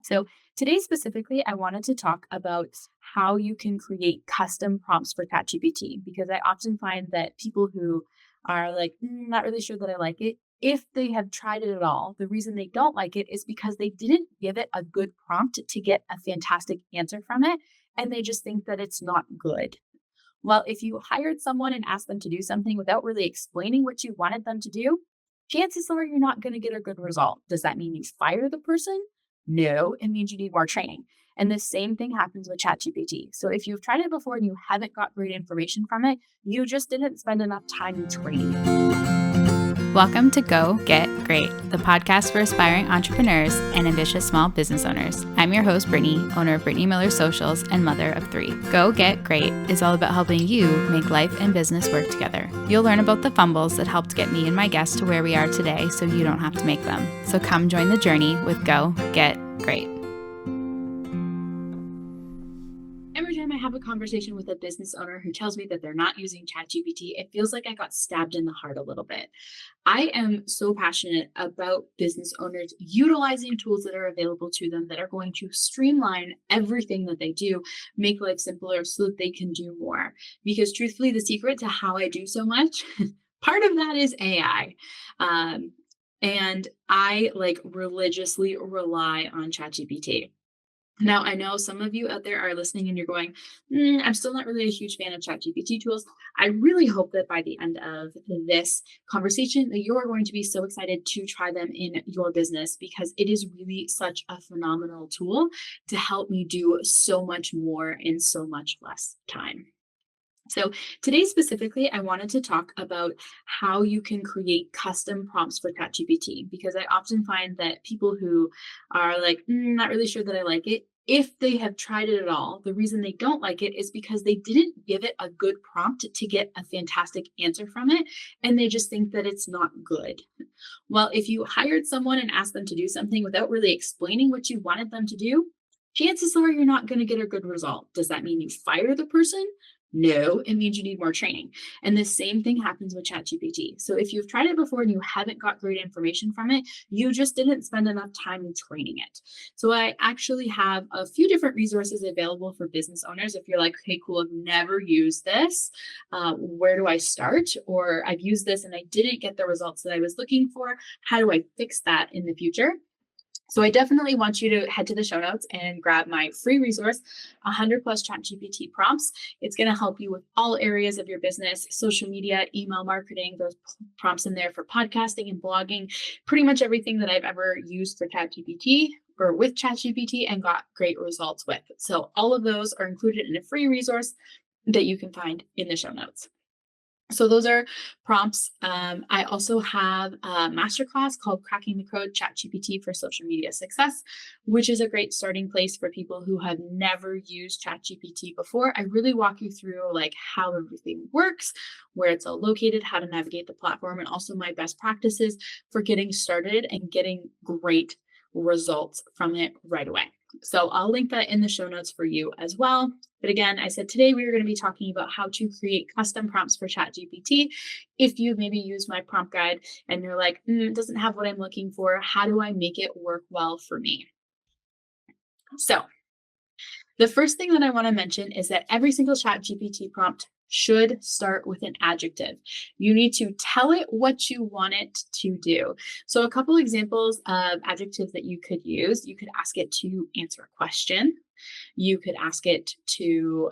So, today specifically, I wanted to talk about how you can create custom prompts for ChatGPT because I often find that people who are like, not really sure that I like it, if they have tried it at all, the reason they don't like it is because they didn't give it a good prompt to get a fantastic answer from it. And they just think that it's not good. Well, if you hired someone and asked them to do something without really explaining what you wanted them to do, chances are you're not going to get a good result. Does that mean you fire the person? No, it means you need more training. And the same thing happens with ChatGPT. So if you've tried it before and you haven't got great information from it, you just didn't spend enough time training it. Welcome to Go Get Great, the podcast for aspiring entrepreneurs and ambitious small business owners. I'm your host, Brittany, owner of Brittany Miller Socials and mother of 3. Go Get Great is all about helping you make life and business work together. You'll learn about the fumbles that helped get me and my guests to where we are today so you don't have to make them. So come join the journey with Go Get Great. Every time I have a conversation with a business owner who tells me that they're not using ChatGPT, it feels like I got stabbed in the heart a little bit. I am so passionate about business owners utilizing tools that are available to them that are going to streamline everything that they do, make life simpler so that they can do more. Because truthfully, the secret to how I do so much, part of that is AI. And I religiously rely on ChatGPT. Now, I know some of you out there are listening and you're going, I'm still not really a huge fan of ChatGPT tools. I really hope that by the end of this conversation, that you're going to be so excited to try them in your business because it is really such a phenomenal tool to help me do so much more in so much less time. So today specifically, I wanted to talk about how you can create custom prompts for ChatGPT because I often find that people who are like, not really sure that I like it, if they have tried it at all, the reason they don't like it is because they didn't give it a good prompt to get a fantastic answer from it, and they just think that it's not good. Well, if you hired someone and asked them to do something without really explaining what you wanted them to do, chances are you're not going to get a good result. Does that mean you fire the person? No, it means you need more training. And the same thing happens with ChatGPT. So if you've tried it before and you haven't got great information from it, you just didn't spend enough time training it. So I actually have a few different resources available for business owners. If you're like, okay, cool, I've never used this. Where do I start? Or I've used this and I didn't get the results that I was looking for. How do I fix that in the future? So I definitely want you to head to the show notes and grab my free resource, 100 plus ChatGPT prompts. It's going to help you with all areas of your business, social media, email marketing, those prompts in there for podcasting and blogging, pretty much everything that I've ever used for ChatGPT or with ChatGPT and got great results with. So all of those are included in a free resource that you can find in the show notes. So those are prompts. I also have a masterclass called Cracking the Code ChatGPT for Social Media Success, which is a great starting place for people who have never used ChatGPT before. I really walk you through like how everything works, where it's all located, how to navigate the platform, and also my best practices for getting started and getting great results from it right away. So I'll link that in the show notes for you as well. But again, I said today we are going to be talking about how to create custom prompts for ChatGPT. If you maybe use my prompt guide and you're like, it doesn't have what I'm looking for, how do I make it work well for me? So the first thing that I want to mention is that every single ChatGPT prompt should start with an adjective. You need to tell it what you want it to do. So a couple examples of adjectives that you could use. You could ask it to answer a question. You could ask it to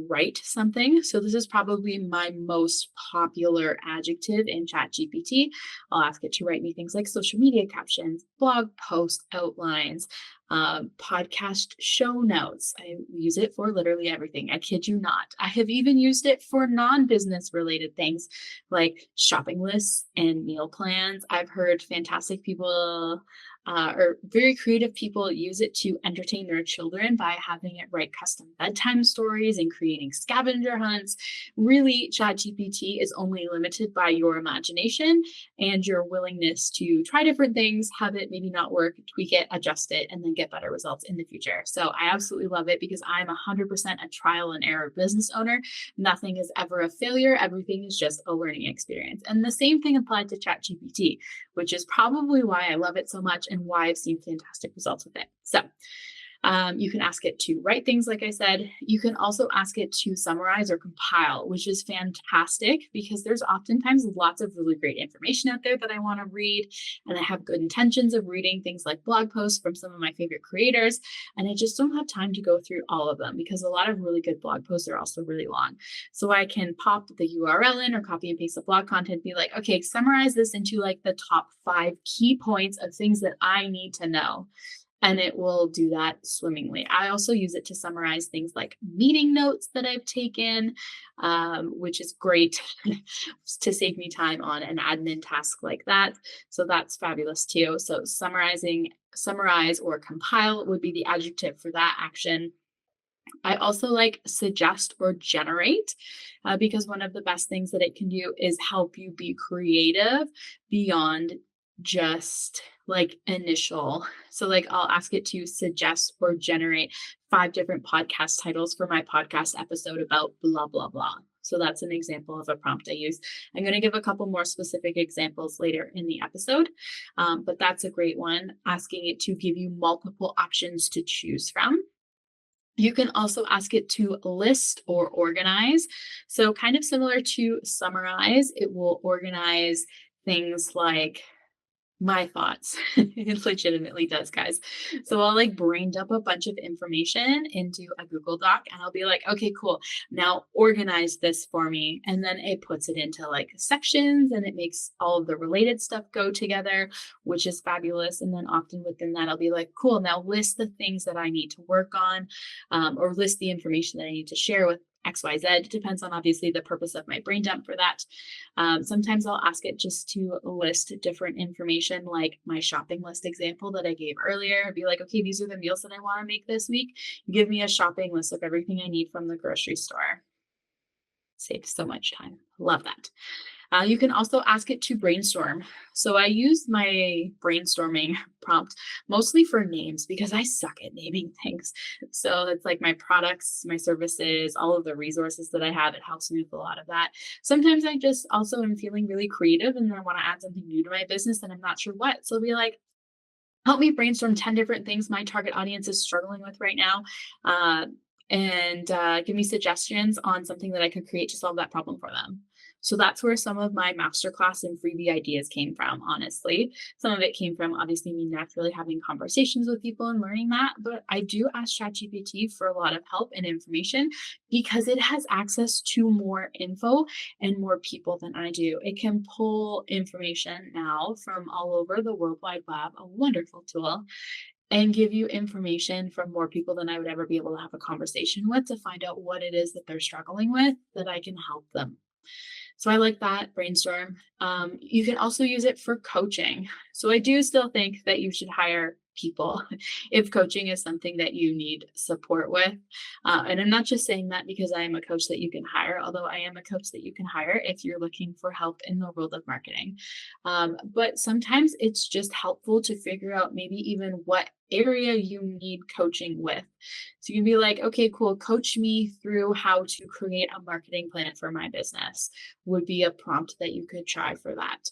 write something. So this is probably my most popular adjective in ChatGPT. I'll ask it to write me things like social media captions, blog post outlines, podcast show notes. I use it for literally everything. I kid you not. I have even used it for non-business related things like shopping lists and meal plans. I've heard fantastic people or very creative people use it to entertain their children by having it write custom bedtime stories and creating scavenger hunts. Really, ChatGPT is only limited by your imagination and your willingness to try different things, have it maybe not work, tweak it, adjust it, and then get better results in the future. So I absolutely love it because I'm 100% a trial and error business owner. Nothing is ever a failure. Everything is just a learning experience. And the same thing applied to ChatGPT, which is probably why I love it so much and why I've seen fantastic results with it. So You can ask it to write things, like I said. You can also ask it to summarize or compile, which is fantastic because there's oftentimes lots of really great information out there that I want to read. And I have good intentions of reading things like blog posts from some of my favorite creators. And I just don't have time to go through all of them because a lot of really good blog posts are also really long. So I can pop the URL in or copy and paste the blog content, be like, okay, summarize this into like the top 5 key points of things that I need to know, and it will do that swimmingly. I also use it to summarize things like meeting notes that I've taken, which is great to save me time on an admin task like that. So that's fabulous too. So summarize or compile would be the adjective for that action. I also like suggest or generate because one of the best things that it can do is help you be creative beyond just like initial. So, like, I'll ask it to suggest or generate 5 different podcast titles for my podcast episode about blah, blah, blah. So, that's an example of a prompt I use. I'm going to give a couple more specific examples later in the episode, but that's a great one, asking it to give you multiple options to choose from. You can also ask it to list or organize. So, kind of similar to summarize, it will organize things like my thoughts. It legitimately does, guys. So I'll like brain dump a bunch of information into a Google Doc and I'll be like, okay, cool. Now organize this for me. And then it puts it into like sections and it makes all of the related stuff go together, which is fabulous. And then often within that, I'll be like, cool, now list the things that I need to work on, or list the information that I need to share with XYZ. It depends on obviously the purpose of my brain dump for that. Sometimes I'll ask it just to list different information, like my shopping list example that I gave earlier. I'd be like, okay, these are the meals that I want to make this week. Give me a shopping list of everything I need from the grocery store. Saves so much time. Love that. You can also ask it to brainstorm. So I use my brainstorming prompt mostly for names because I suck at naming things. So it's like my products, my services, all of the resources that I have. It helps me with a lot of that. Sometimes I just also am feeling really creative and I want to add something new to my business and I'm not sure what. So I'll be like, help me brainstorm 10 different things my target audience is struggling with right now. And give me suggestions on something that I could create to solve that problem for them. So that's where some of my masterclass and freebie ideas came from, honestly. Some of it came from obviously me naturally having conversations with people and learning that. But I do ask ChatGPT for a lot of help and information because it has access to more info and more people than I do. It can pull information now from all over the World Wide Web, a wonderful tool, and give you information from more people than I would ever be able to have a conversation with to find out what it is that they're struggling with that I can help them. So I like that brainstorm. You can also use it for coaching. So I do still think that you should hire people if coaching is something that you need support with. And I'm not just saying that because I am a coach that you can hire, although I am a coach that you can hire if you're looking for help in the world of marketing. But sometimes it's just helpful to figure out maybe even what area you need coaching with. So you can be like, okay, cool, coach me through how to create a marketing plan for my business, would be a prompt that you could try for that.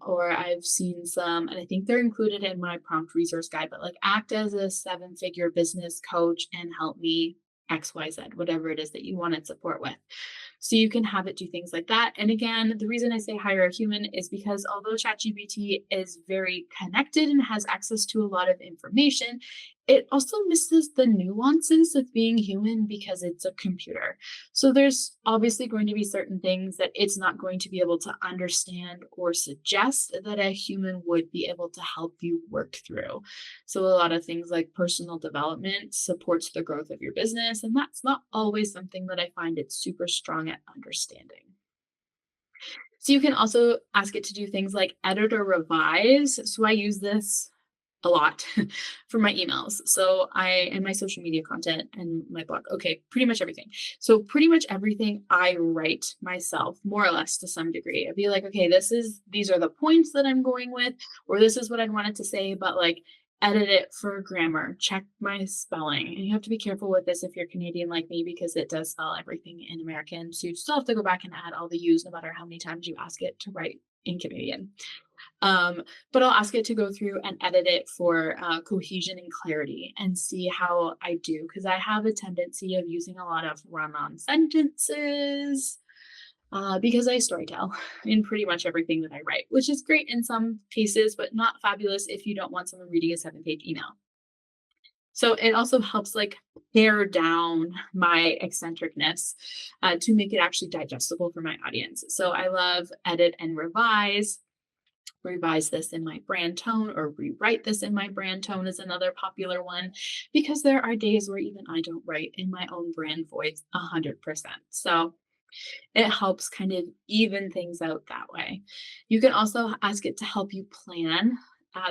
Or I've seen some, and I think they're included in my prompt resource guide, but like act as a 7-figure business coach and help me XYZ, whatever it is that you wanted support with. So you can have it do things like that. And again, the reason I say hire a human is because although ChatGPT is very connected and has access to a lot of information, it also misses the nuances of being human because it's a computer. So there's obviously going to be certain things that it's not going to be able to understand or suggest that a human would be able to help you work through. So a lot of things like personal development supports the growth of your business, and that's not always something that I find it super strong at understanding. So you can also ask it to do things like edit or revise. So I use this a lot for my emails. So I and my social media content and my blog. Okay, pretty much everything. So pretty much everything I write myself, more or less to some degree. I'd be like, okay, these are the points that I'm going with, or this is what I wanted to say, but like edit it for grammar, check my spelling. And you have to be careful with this if you're Canadian like me, because it does spell everything in American. So you still have to go back and add all the U's no matter how many times you ask it to write in Canadian. Um, but I'll ask it to go through and edit it for cohesion and clarity and see how I do. Because I have a tendency of using a lot of run on sentences because I storytell in pretty much everything that I write, which is great in some cases, but not fabulous if you don't want someone reading a 7-page email. So it also helps like pare down my eccentricness to make it actually digestible for my audience. So I love edit and revise this in my brand tone, or rewrite this in my brand tone is another popular one, because there are days where even I don't write in my own brand voice 100%. So it helps kind of even things out that way. You can also ask it to help you plan.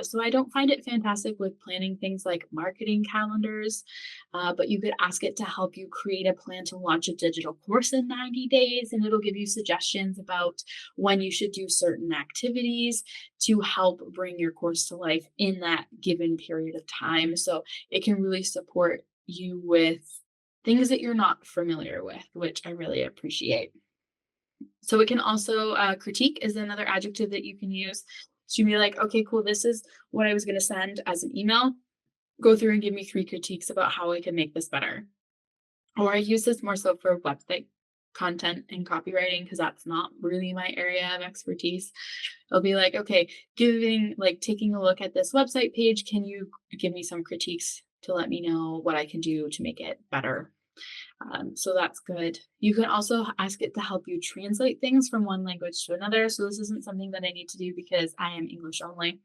So I don't find it fantastic with planning things like marketing calendars, but you could ask it to help you create a plan to launch a digital course in 90 days, and it'll give you suggestions about when you should do certain activities to help bring your course to life in that given period of time. So it can really support you with things that you're not familiar with, which I really appreciate. So it can also critique is another adjective that you can use. So you can be like, okay, cool, this is what I was going to send as an email. Go through and give me 3 critiques about how I can make this better. Or I use this more so for website content and copywriting because that's not really my area of expertise. I'll be like, okay, taking a look at this website page, can you give me some critiques to let me know what I can do to make it better? So that's good. You can also ask it to help you translate things from one language to another. So this isn't something that I need to do because I am English only.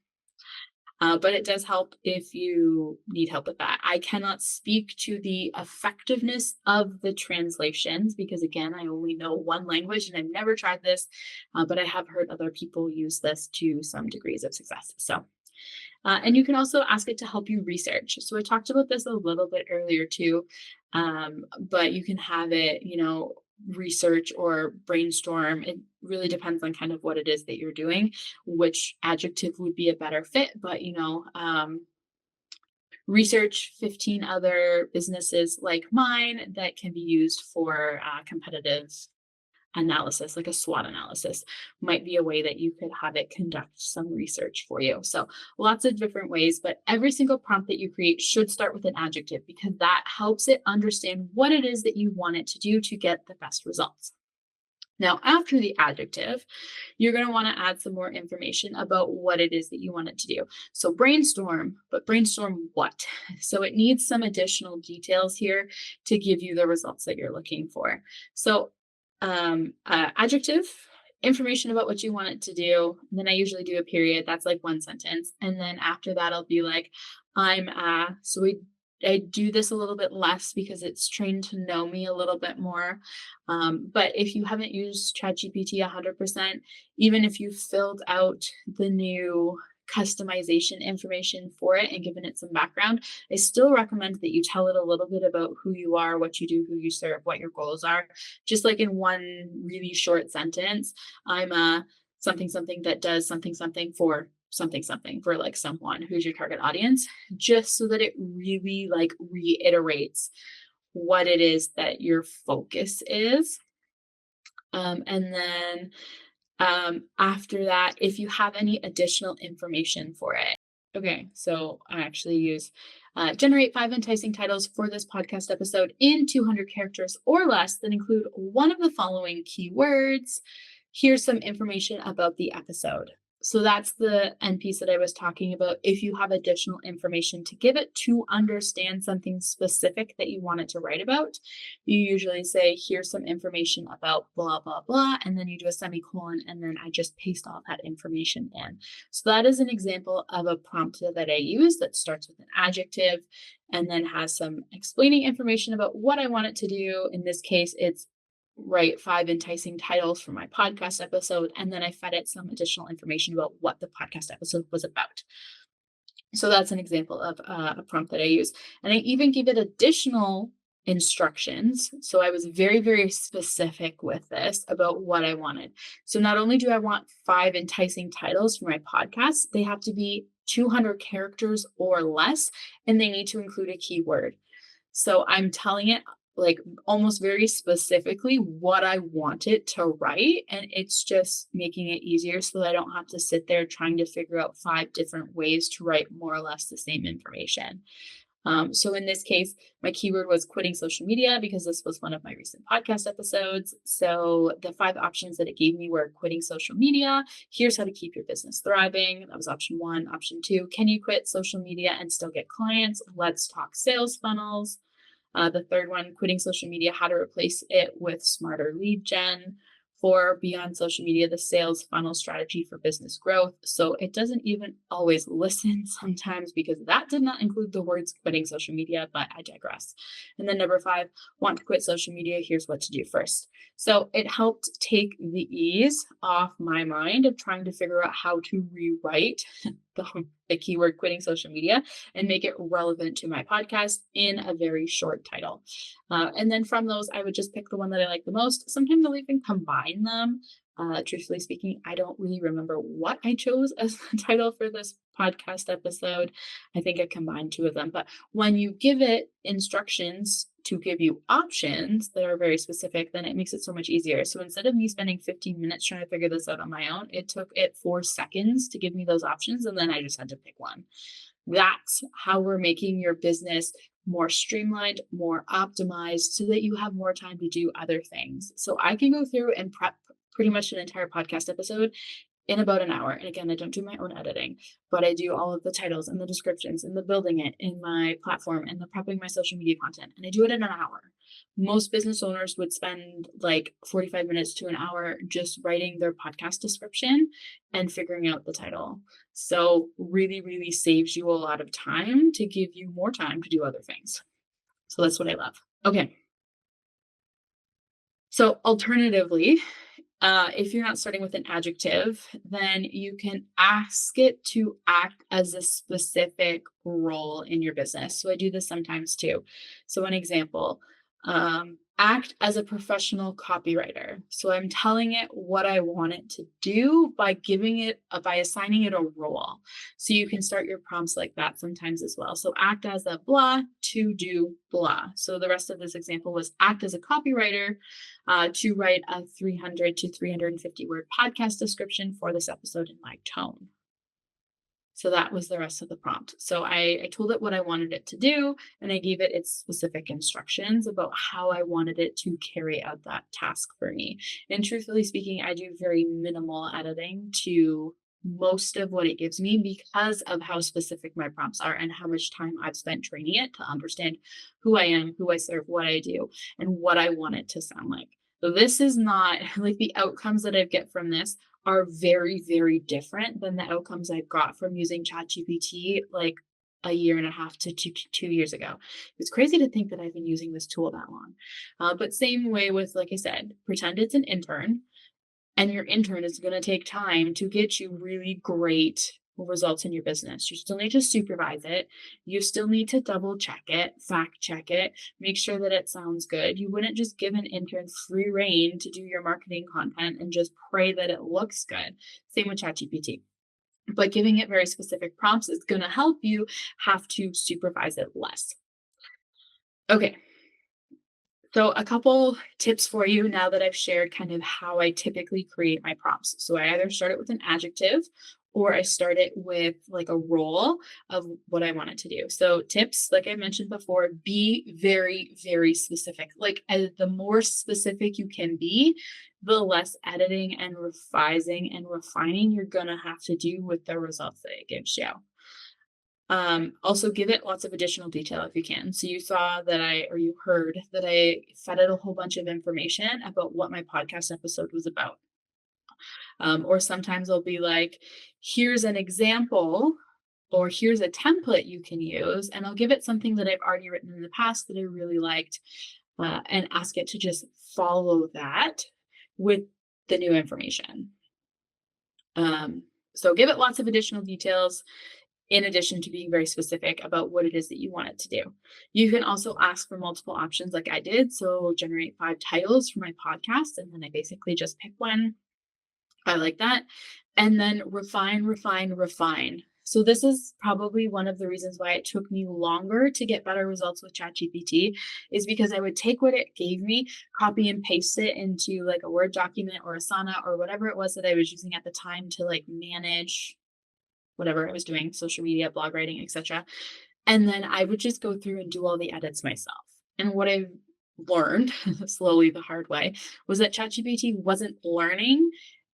But it does help if you need help with that. I cannot speak to the effectiveness of the translations because, again, I only know one language and I've never tried this, but I have heard other people use this to some degrees of success. So and you can also ask it to help you research. So I talked about this a little bit earlier too, but you can have it, research or brainstorm. It really depends on kind of what it is that you're doing, which adjective would be a better fit. But, research 15 other businesses like mine that can be used for competitive analysis, like a SWOT analysis, might be a way that you could have it conduct some research for you. So, lots of different ways, but every single prompt that you create should start with an adjective because that helps it understand what it is that you want it to do to get the best results. Now, after the adjective, you're going to want to add some more information about what it is that you want it to do. So, brainstorm, but brainstorm what? So, it needs some additional details here to give you the results that you're looking for. So, adjective, information about what you want it to do. And then I usually do a period. That's like one sentence. And then after that, I'll be like, I do this a little bit less because it's trained to know me a little bit more. But if you haven't used ChatGPT 100%, even if you filled out the new customization information for it and given it some background, I still recommend that you tell it a little bit about who you are, what you do, who you serve, what your goals are. Just like in one really short sentence, I'm a something something that does something something for like someone who's your target audience, just so that it really like reiterates what it is that your focus is. And then after that, if you have any additional information for it. Okay, so I actually use generate 5 enticing titles for this podcast episode in 200 characters or less that include one of the following keywords. Here's some information about the episode. So that's the end piece that I was talking about. If you have additional information to give it to understand something specific that you want it to write about, you usually say, here's some information about blah, blah, blah. And then you do a semicolon, and then I just paste all that information in. So that is an example of a prompt that I use that starts with an adjective and then has some explaining information about what I want it to do. In this case, it's write 5 enticing titles for my podcast episode, and then I fed it some additional information about what the podcast episode was about. So that's an example of a prompt that I use. And I even give it additional instructions. So I was very, very specific with this about what I wanted. So not only do I want 5 enticing titles for my podcast, they have to be 200 characters or less, and they need to include a keyword. So I'm telling it like almost very specifically what I want it to write. And it's just making it easier so that I don't have to sit there trying to figure out 5 different ways to write more or less the same information. So in this case, my keyword was quitting social media because this was one of my recent podcast episodes. So the 5 options that it gave me were quitting social media. Here's how to keep your business thriving. That was option 1. Option 2, can you quit social media and still get clients? Let's talk sales funnels. The third one, quitting social media, how to replace it with smarter lead gen. 4, beyond social media, the sales funnel strategy for business growth. So it doesn't even always listen sometimes because that did not include the words quitting social media, but I digress. And then number 5, want to quit social media, here's what to do first. So it helped take the ease off my mind of trying to figure out how to rewrite the keyword quitting social media and make it relevant to my podcast in a very short title. And then from those, I would just pick the one that I like the most. Sometimes I'll even combine them. Truthfully speaking, I don't really remember what I chose as the title for this podcast episode. I think I combined 2 of them. But when you give it instructions to give you options that are very specific, then it makes it so much easier. So instead of me spending 15 minutes trying to figure this out on my own, it took it 4 seconds to give me those options. And then I just had to pick one. That's how we're making your business more streamlined, more optimized, so that you have more time to do other things. So I can go through and prep pretty much an entire podcast episode in about an hour. And again, I don't do my own editing, but I do all of the titles and the descriptions and the building it in my platform and the prepping my social media content. And I do it in an hour. Most business owners would spend like 45 minutes to an hour just writing their podcast description and figuring out the title. So really, really saves you a lot of time to give you more time to do other things. So that's what I love. Okay. So alternatively, if you're not starting with an adjective, then you can ask it to act as a specific role in your business. So I do this sometimes too. So, an example, act as a professional copywriter. So I'm telling it what I want it to do by by assigning it a role. So you can start your prompts like that sometimes as well. So act as a blah to do blah. So the rest of this example was act as a copywriter to write a 300 to 350 word podcast description for this episode in my tone. So that was the rest of the prompt. So I told it what I wanted it to do, and I gave it its specific instructions about how I wanted it to carry out that task for me. And truthfully speaking, I do very minimal editing to most of what it gives me because of how specific my prompts are and how much time I've spent training it to understand who I am, who I serve, what I do, and what I want it to sound like. So this is not like the outcomes that I get from this are very, very different than the outcomes I got from using ChatGPT like a year and a half to 2 years ago. It's crazy to think that I've been using this tool that long. But same way with, like I said, pretend it's an intern, and your intern is going to take time to get you really great results in your business. You still need to supervise it. You still need to double check it, fact check it, make sure that it sounds good. You wouldn't just give an intern free reign to do your marketing content and just pray that it looks good. Same with ChatGPT. But giving it very specific prompts is going to help you have to supervise it less. Okay, so, a couple tips for you now that I've shared kind of how I typically create my prompts. So, I either start it with an adjective or I start it with like a role of what I want it to do. So, tips, like I mentioned before, be very, very specific. Like, the more specific you can be, the less editing and revising and refining you're going to have to do with the results that it gives you. Also give it lots of additional detail if you can. So you saw that or you heard that I fed it a whole bunch of information about what my podcast episode was about. Or sometimes I'll be like, here's an example or here's a template you can use. And I'll give it something that I've already written in the past that I really liked and ask it to just follow that with the new information. So give it lots of additional details in addition to being very specific about what it is that you want it to do. You can also ask for multiple options like I did. So generate 5 titles for my podcast, and then I basically just pick one. I like that. And then refine, refine, refine. So this is probably one of the reasons why it took me longer to get better results with ChatGPT is because I would take what it gave me, copy and paste it into like a Word document or Asana or whatever it was that I was using at the time to like manage whatever I was doing, social media, blog writing, etc. And then I would just go through and do all the edits myself. And what I've learned slowly the hard way was that ChatGPT wasn't learning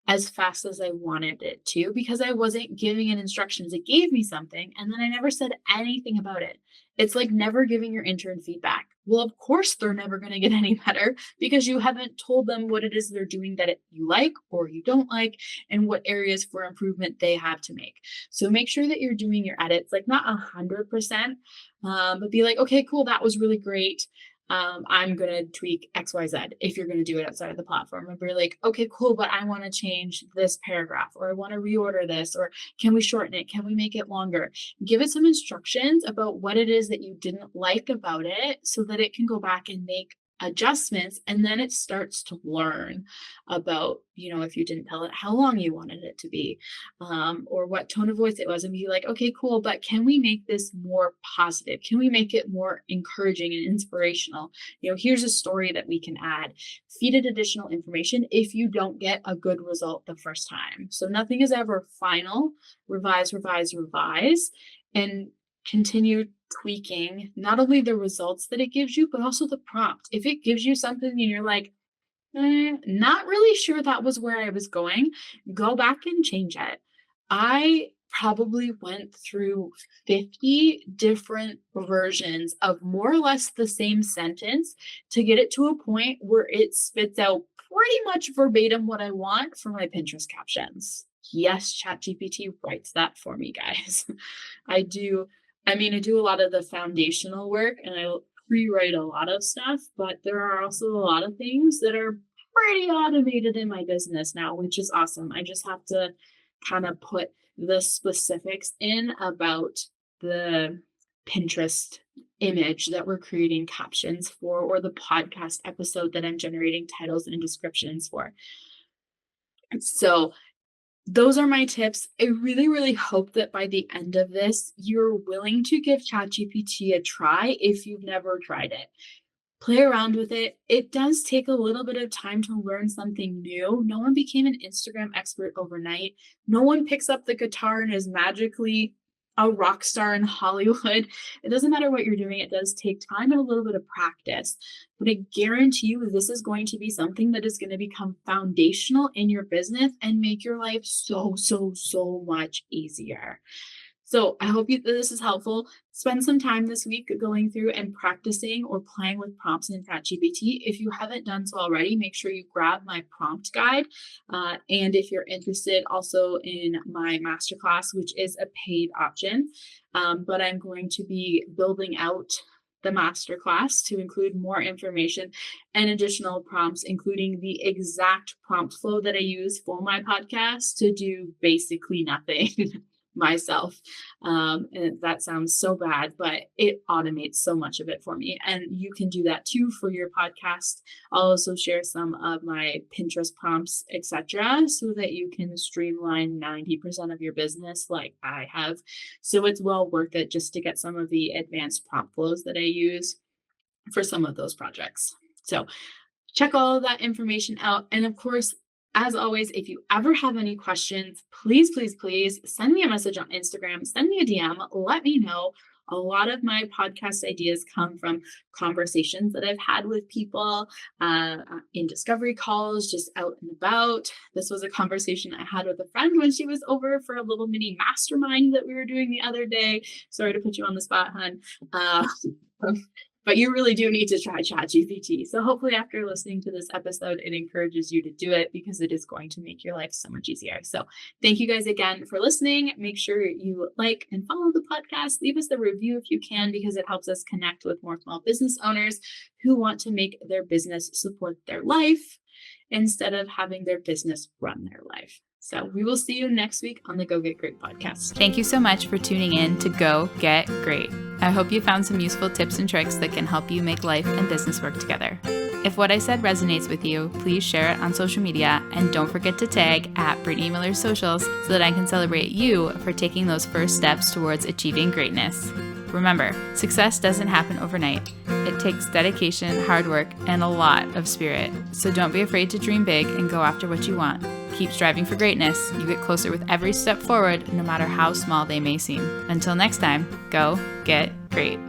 as fast as I wanted it to because I wasn't giving it instructions. It gave me something and then I never said anything about it. It's like never giving your intern feedback. Well, of course, they're never going to get any better because you haven't told them what it is they're doing that you like or you don't like and what areas for improvement they have to make. So make sure that you're doing your edits, like not 100%, but be like, okay, cool, that was really great. I'm going to tweak XYZ if you're going to do it outside of the platform. And be like, okay, cool, but I want to change this paragraph or I want to reorder this or can we shorten it? Can we make it longer? Give it some instructions about what it is that you didn't like about it so that it can go back and make adjustments and then it starts to learn about if you didn't tell it how long you wanted it to be or what tone of voice it was and be like, okay, cool, but can we make this more positive? Can we make it more encouraging and inspirational? Here's a story that we can add. Feed it additional information if you don't get a good result the first time. So nothing is ever final. Revise, revise, revise, and continue tweaking not only the results that it gives you, but also the prompt. If it gives you something and you're like, not really sure that was where I was going, go back and change it. I probably went through 50 different versions of more or less the same sentence to get it to a point where it spits out pretty much verbatim what I want for my Pinterest captions. Yes, ChatGPT writes that for me, guys. I do I do a lot of the foundational work and I pre-write a lot of stuff, but there are also a lot of things that are pretty automated in my business now, which is awesome. I just have to kind of put the specifics in about the Pinterest image that we're creating captions for or the podcast episode that I'm generating titles and descriptions for. So those are my tips. I really, really hope that by the end of this, you're willing to give ChatGPT a try if you've never tried it. Play around with it. It does take a little bit of time to learn something new. No one became an Instagram expert overnight. No one picks up the guitar and is magically a rock star in Hollywood. It doesn't matter what you're doing. It does take time and a little bit of practice. But I guarantee you this is going to be something that is going to become foundational in your business and make your life so, so, so much easier. So I hope this is helpful. Spend some time this week going through and practicing or playing with prompts in ChatGPT. If you haven't done so already, make sure you grab my prompt guide. And if you're interested also in my masterclass, which is a paid option, but I'm going to be building out the masterclass to include more information and additional prompts, including the exact prompt flow that I use for my podcast to do basically nothing. Myself. And that sounds so bad, but it automates so much of it for me. And you can do that too for your podcast. I'll also share some of my Pinterest prompts, etc., so that you can streamline 90% of your business like I have. So it's well worth it just to get some of the advanced prompt flows that I use for some of those projects. So check all of that information out. And of course, as always, if you ever have any questions, please, please, please send me a message on Instagram, send me a DM, let me know. A lot of my podcast ideas come from conversations that I've had with people in discovery calls, just out and about. This was a conversation I had with a friend when she was over for a little mini mastermind that we were doing the other day. Sorry to put you on the spot, hon. But you really do need to try ChatGPT. So hopefully after listening to this episode, it encourages you to do it because it is going to make your life so much easier. So thank you guys again for listening. Make sure you like and follow the podcast. Leave us a review if you can, because it helps us connect with more small business owners who want to make their business support their life instead of having their business run their life. So we will see you next week on the Go Get Great podcast. Thank you so much for tuning in to Go Get Great. I hope you found some useful tips and tricks that can help you make life and business work together. If what I said resonates with you, please share it on social media and don't forget to tag at Brittany Miller Socials so that I can celebrate you for taking those first steps towards achieving greatness. Remember, success doesn't happen overnight. It takes dedication, hard work, and a lot of spirit. So don't be afraid to dream big and go after what you want. Keep striving for greatness. You get closer with every step forward, no matter how small they may seem. Until next time, go get great.